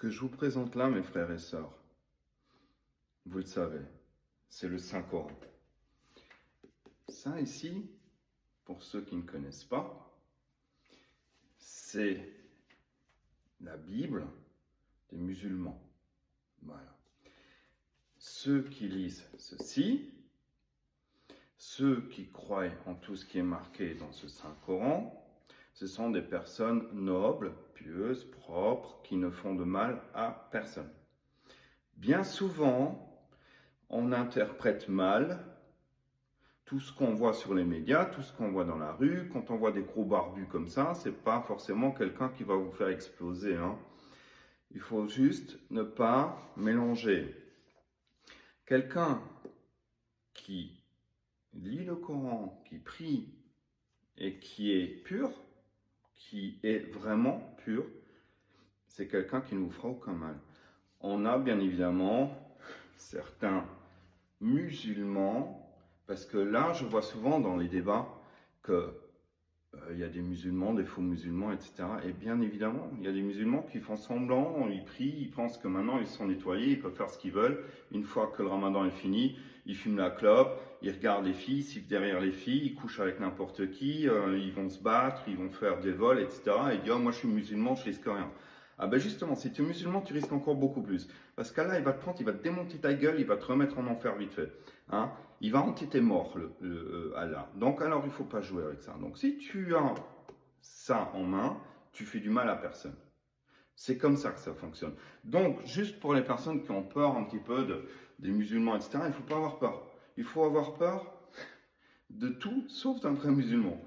que je vous présente là, mes frères et sœurs, vous le savez, c'est le Saint-Coran. Ça ici, pour ceux qui ne connaissent pas, c'est la Bible des musulmans. Voilà. Ceux qui lisent ceci, ceux qui croient en tout ce qui est marqué dans ce Saint-Coran, ce sont des personnes nobles, pieuses, propres, qui ne font de mal à personne. Bien souvent, on interprète mal tout ce qu'on voit sur les médias, tout ce qu'on voit dans la rue. Quand on voit des gros barbus comme ça, c'est pas forcément quelqu'un qui va vous faire exploser, hein. Il faut juste ne pas mélanger. Quelqu'un qui lit le Coran, qui prie et qui est pur, qui est vraiment pur, c'est quelqu'un qui ne vous fera aucun mal. On a bien évidemment certains musulmans, parce que là je vois souvent dans les débats que il y a des musulmans, des faux musulmans, etc. Et bien évidemment, il y a des musulmans qui font semblant, ils prient, ils pensent que maintenant ils sont nettoyés, ils peuvent faire ce qu'ils veulent. Une fois que le ramadan est fini, ils fument la clope, ils regardent les filles, ils sifflent derrière les filles, ils couchent avec n'importe qui, ils vont se battre, ils vont faire des vols, etc. Et ils disent, oh, moi je suis musulman, je risque rien. Ah ben justement, si tu es musulman, tu risques encore beaucoup plus. Parce qu'Allah, il va te prendre, il va te démonter ta gueule, il va te remettre en enfer vite fait. Hein, il va hanter tes morts, Allah. Donc alors, il ne faut pas jouer avec ça. Donc si tu as ça en main, tu fais du mal à personne. C'est comme ça que ça fonctionne. Donc, juste pour les personnes qui ont peur un petit peu des musulmans, etc., il ne faut pas avoir peur. Il faut avoir peur de tout, sauf d'un vrai musulman.